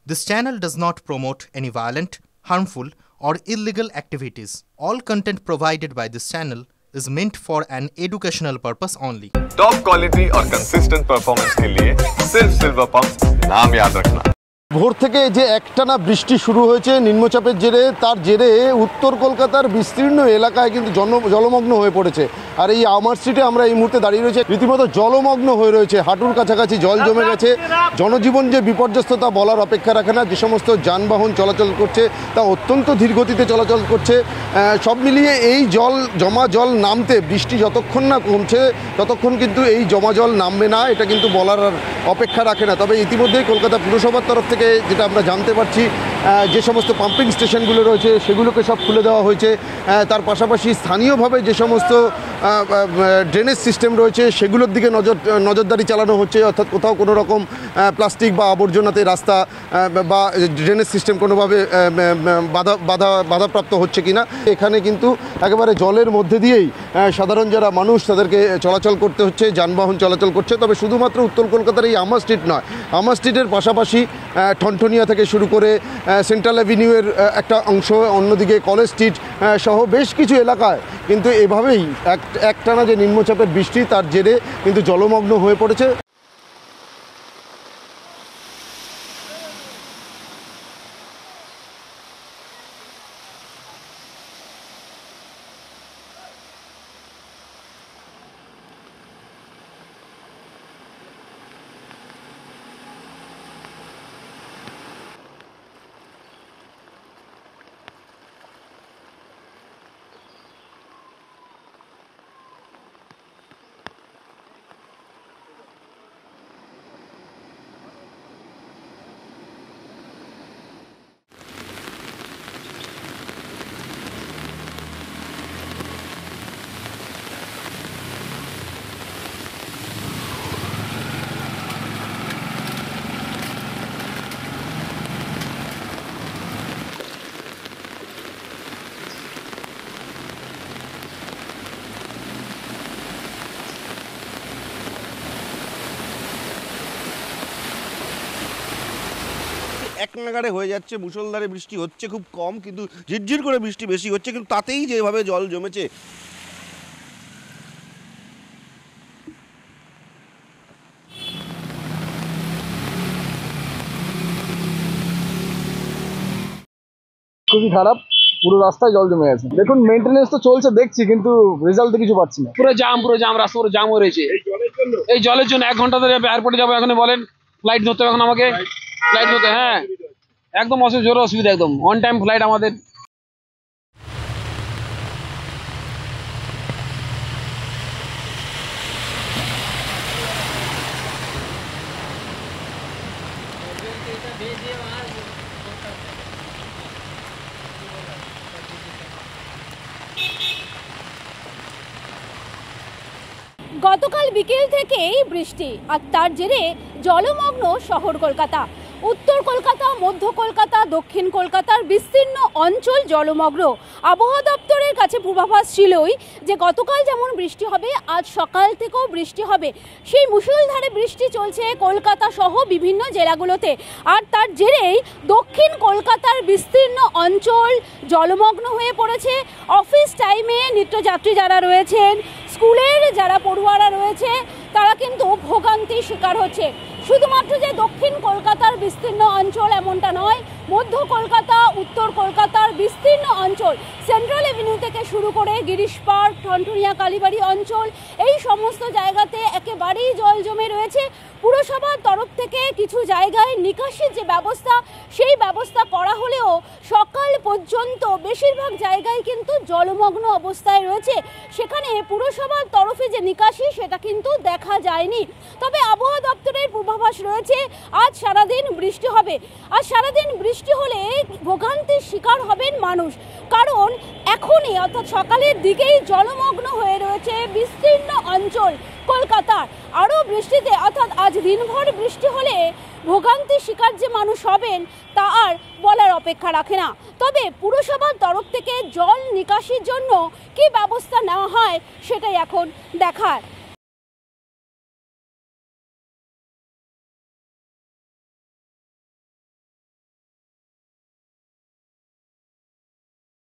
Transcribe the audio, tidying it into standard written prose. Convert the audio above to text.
This channel does not promote any violent, harmful, or illegal activities. All content provided by this channel is meant for an educational purpose only. Top quality और consistent performance के लिए सिर्फ silver pumps नाम याद रखना। ভোর থেকে যে একটানা বৃষ্টি শুরু হয়েছে নিম্নচাপের জেরে, তার জেরে উত্তর কলকাতার বিস্তীর্ণ এলাকায় কিন্তু জলমগ্ন হয়ে পড়েছে। আর এই আমার স্ট্রিটে আমরা এই মুহূর্তে দাঁড়িয়ে রয়েছে, রীতিমতো জলমগ্ন হয়ে রয়েছে, হাঁটুর কাছাকাছি জল জমে গেছে। জনজীবন যে বিপর্যস্ততা বলার অপেক্ষা রাখে না। যে সমস্ত যানবাহন চলাচল করছে তা অত্যন্ত ধীর গতিতে চলাচল করছে। সব মিলিয়ে এই জমা জল নামতে বৃষ্টি যতক্ষণ না কমছে ততক্ষণ কিন্তু এই জমা জল নামবে না, এটা কিন্তু বলার আর অপেক্ষা রাখে না। তবে ইতিমধ্যেই কলকাতা পুরসভার তরফ থেকে যেটা আমরা জানতে পারছি, যে সমস্ত পাম্পিং স্টেশনগুলো রয়েছে সেগুলোকে সব খুলে দেওয়া হয়েছে। তার পাশাপাশি স্থানীয়ভাবে যে সমস্ত ড্রেনেজ সিস্টেম রয়েছে সেগুলোর দিকে নজরদারি চালানো হচ্ছে, অর্থাৎ কোথাও কোনো রকম প্লাস্টিক বা আবর্জনাতে রাস্তা বা ড্রেনেজ সিস্টেম কোনোভাবে বাধাপ্রাপ্ত হচ্ছে কিনা। এখানে কিন্তু একেবারে জলের মধ্যে দিয়েই সাধারণ যারা মানুষ তাদেরকে চলাচল করতে হচ্ছে, যানবাহন চলাচল করছে। তবে শুধুমাত্র উত্তর কলকাতার এই আমার স্ট্রিট নয়, আমার স্ট্রিটের পাশাপাশি ঠনঠনিয়া থেকে শুরু করে সেন্ট্রাল অ্যাভিনিউয়ের একটা অংশ, অন্যদিকে কলেজ স্ট্রিট সহ বেশ কিছু এলাকায় কিন্তু এভাবেই একটানা যে নিম্নচাপের বৃষ্টি তার জেরে কিন্তু জলমগ্ন হয়ে পড়েছে। এক নাগাড়ে হয়ে যাচ্ছে, মুষলধারে বৃষ্টি হচ্ছে খুব কম, কিন্তু ঝিরঝির করে বৃষ্টি বেশি হচ্ছে, কিন্তু তাতেই যেভাবে জল জমেছে। খুবই খারাপ, পুরো রাস্তায় জল জমে গেছে। দেখুন মেইনটেনেন্স তো চলছে দেখছি, কিন্তু রেজাল্ট কিছু পাচ্ছি না। পুরো জাম, রাস্তা পুরো জাম হয়ে রয়েছে এই জলের জন্য। 1 ঘন্টা ধরে এয়ারপোর্টে যাবো, এখন বলেন ফ্লাইট ধরতে হবে, এখন আমাকে ফ্লাইট ধরতে, হ্যাঁ একদম অসুবিধা, একদম অন টাইম ফ্লাইট আমাদের। গতকাল বিকেল থেকেই বৃষ্টি, আর তার জেরে জলমগ্ন শহর কলকাতা। উত্তর কলকাতা, মধ্য কলকাতা, দক্ষিণ কলকাতার বিস্তীর্ণ অঞ্চল জলমগ্ন। আবহাওয়া দপ্তরের কাছে পূর্বাভাস ছিলই যে গতকাল যেমন বৃষ্টি হবে, আজ সকাল থেকেও বৃষ্টি হবে। সেই মুষলধারে বৃষ্টি চলছে কলকাতা সহ বিভিন্ন জেলাগুলোতে, আর তার জেরেই দক্ষিণ কলকাতার বিস্তীর্ণ অঞ্চল জলমগ্ন হয়ে পড়েছে। অফিস টাইমে নিত্যযাত্রী যারা রয়েছেন, স্কুলের যারা পড়ুয়ারা রয়েছে, তারা কিন্তু ভোগান্তির শিকার হচ্ছে। শুধুমাত্র যে দক্ষিণ কলকাতার বিস্তীর্ণ অঞ্চল এমনটা নয়, মধ্য কলকাতা, উত্তর কলকাতার বিস্তীর্ণ অঞ্চল, সেন্ট্রাল এভিনিউ থেকে শুরু করে গিরিশ পার্ক, ঠনঠনিয়া, কালীবাড়ি অঞ্চল, এই সমস্ত জায়গাতে একেবারেই জল জমে রয়েছে। পুরসভার তরফ থেকে কিছু জায়গায় নিকাশির যে ব্যবস্থা, সেই ব্যবস্থা করা হলেও সকাল পর্যন্ত বেশিরভাগ জায়গায় কিন্তু জলমগ্ন অবস্থায় রয়েছে। সেখানে পুরসভার তরফে যে নিকাশি সেটা কিন্তু দেখা যায়নি। তবে আবহাওয়া দপ্তরের পূর্বাভাস রয়েছে আজ সারাদিন বৃষ্টি হবে। আজ সারাদিন বৃষ্টি হলে ভোগান্তির শিকার হবেন মানুষ, কারণ এখনই অর্থাৎ সকালের দিকেই জলমগ্ন হয়ে রয়েছে বিস্তীর্ণ অঞ্চল কলকাতার। আরও বৃষ্টিতে অর্থাৎ আজ দিনভর বৃষ্টি হলে ভোগান্তির শিকার যে মানুষ হবেন তা আর বলার অপেক্ষা রাখে না। তবে পুরসভার তরফ থেকে জল নিকাশির জন্য কী ব্যবস্থা নেওয়া হয় সেটাই এখন দেখার।